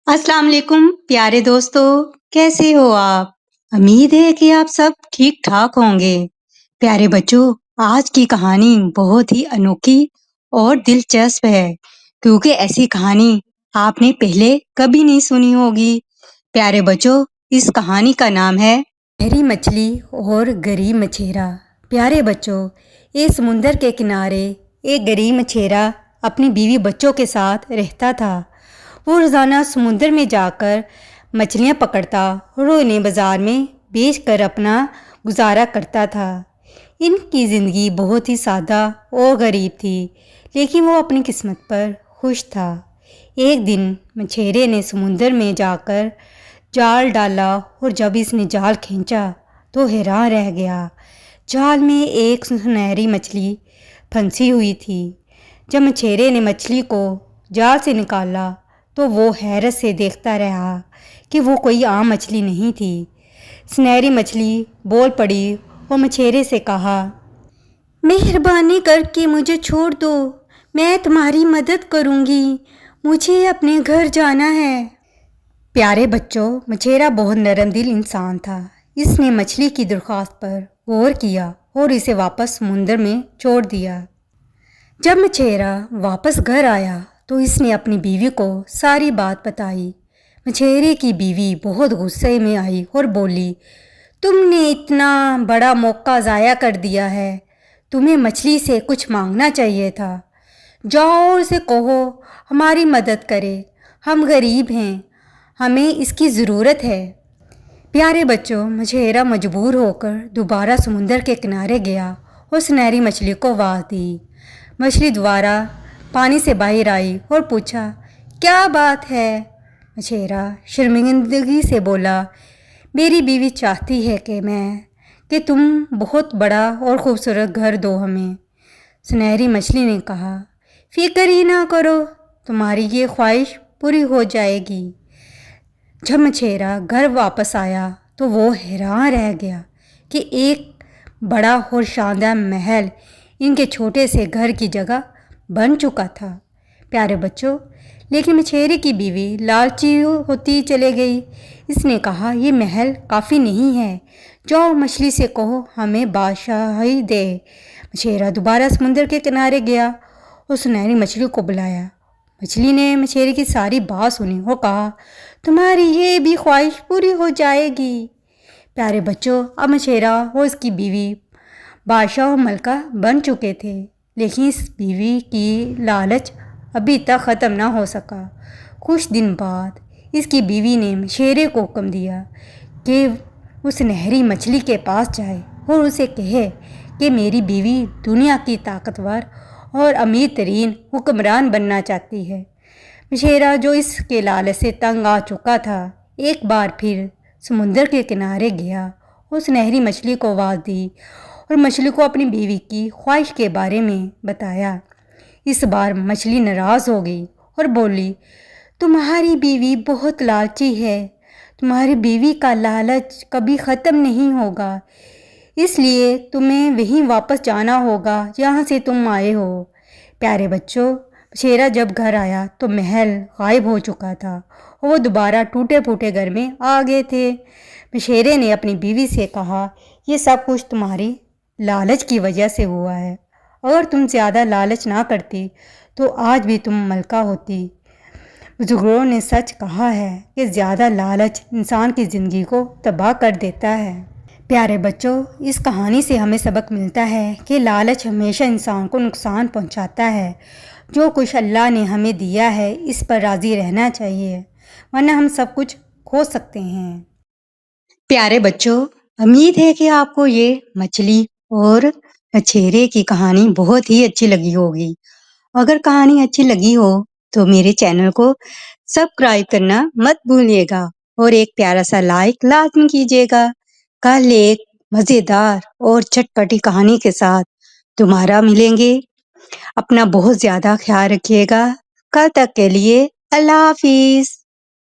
अस्सलाम वालेकुम प्यारे दोस्तों, कैसे हो आप? उम्मीद है कि आप सब ठीक-ठाक होंगे। प्यारे बच्चों, आज की कहानी बहुत ही अनोखी और दिलचस्प है, क्योंकि ऐसी कहानी आपने पहले कभी नहीं सुनी होगी। प्यारे बच्चों, इस कहानी का नाम है गहरी मछली और गरीब मछेरा। प्यारे बच्चों, एक समुंदर के किनारे एक गरीब मछेरा अपनी बीवी बच्चों के साथ रहता था। वो रोज़ाना समुंदर में जाकर मछलियाँ पकड़ता और उन्हें बाज़ार में बेचकर अपना गुजारा करता था। इनकी ज़िंदगी बहुत ही सादा और गरीब थी, लेकिन वो अपनी किस्मत पर खुश था। एक दिन मछेरे ने समुंदर में जाकर जाल डाला और जब इसने जाल खींचा तो हैरान रह गया। जाल में एक सुनहरी मछली फंसी हुई थी। जब मछेरे ने मछली को जाल से निकाला तो वो हैरत से देखता रहा कि वो कोई आम मछली नहीं थी। सुनहरी मछली बोल पड़ी और मछेरे से कहा, मेहरबानी करके मुझे छोड़ दो, मैं तुम्हारी मदद करूँगी, मुझे अपने घर जाना है। प्यारे बच्चों, मछेरा बहुत नरम दिल इंसान था। इसने मछली की दरख्वास्त पर गौर किया और इसे वापस समुंदर में छोड़ दिया। जब मछेरा वापस घर आया तो इसने अपनी बीवी को सारी बात बताई। मछेरे की बीवी बहुत गुस्से में आई और बोली, तुमने इतना बड़ा मौका ज़ाया कर दिया है, तुम्हें मछली से कुछ मांगना चाहिए था। जाओ और उसे कहो हमारी मदद करे, हम गरीब हैं, हमें इसकी ज़रूरत है। प्यारे बच्चों, मछेरा मजबूर होकर दोबारा समुंदर के किनारे गया और सुनहरी मछली को आवाज़ दी। मछली दोबारा पानी से बाहर आई और पूछा, क्या बात है? मछेरा शर्मिंदगी से बोला, मेरी बीवी चाहती है कि तुम बहुत बड़ा और खूबसूरत घर दो हमें। सुनहरी मछली ने कहा, फिक्र ही ना करो, तुम्हारी ये ख्वाहिश पूरी हो जाएगी। जब मछेरा घर वापस आया तो वो हैरान रह गया कि एक बड़ा और शानदार महल इनके छोटे से घर की जगह बन चुका था। प्यारे बच्चों, लेकिन मछेरे की बीवी लालची होती चली गई। इसने कहा, ये महल काफ़ी नहीं है, जाओ मछली से कहो हमें बादशाही दे। मछेरा दोबारा समुंदर के किनारे गया और सुनहरी मछली को बुलाया। मछली ने मछेरे की सारी बात सुनी और कहा, तुम्हारी ये भी ख्वाहिश पूरी हो जाएगी। प्यारे बच्चों, अब मछेरा और उसकी बीवी बादशाह और मलका बन चुके थे, लेकिन इस बीवी की लालच अभी तक ख़त्म ना हो सका। कुछ दिन बाद इसकी बीवी ने मछेरे को हुक्म दिया कि उस सुनहरी मछली के पास जाए और उसे कहे कि मेरी बीवी दुनिया की ताकतवर और अमीर तरीन हुक्मरान बनना चाहती है। मछेरा, जो इसके लालच से तंग आ चुका था, एक बार फिर समुंदर के किनारे गया और सुनहरी मछली को आवाज़ दी और मछली को अपनी बीवी की ख्वाहिश के बारे में बताया। इस बार मछली नाराज़ हो गई और बोली, तुम्हारी बीवी बहुत लालची है, तुम्हारी बीवी का लालच कभी ख़त्म नहीं होगा, इसलिए तुम्हें वहीं वापस जाना होगा जहाँ से तुम आए हो। प्यारे बच्चों, मछेरा जब घर आया तो महल गायब हो चुका था और वो दोबारा टूटे फूटे घर में आ गए थे। मछेरे ने अपनी बीवी से कहा, ये सब कुछ तुम्हारी लालच की वजह से हुआ है, अगर तुम ज़्यादा लालच ना करती तो आज भी तुम मलका होती। बुजुर्गों ने सच कहा है कि ज़्यादा लालच इंसान की ज़िंदगी को तबाह कर देता है। प्यारे बच्चों, इस कहानी से हमें सबक मिलता है कि लालच हमेशा इंसान को नुकसान पहुंचाता है। जो कुछ अल्लाह ने हमें दिया है इस पर राज़ी रहना चाहिए, वरना हम सब कुछ खो सकते हैं। प्यारे बच्चों, उम्मीद है कि आपको ये मछली और मछेरे की कहानी बहुत ही अच्छी लगी होगी। अगर कहानी अच्छी लगी हो तो मेरे चैनल को सब्सक्राइब करना मत भूलिएगा और एक प्यारा सा लाइक लाजमी कीजिएगा। कल एक मज़ेदार और चटपटी कहानी के साथ दोबारा मिलेंगे। अपना बहुत ज़्यादा ख्याल रखिएगा। कल तक के लिए अल्लाह हाफिज़।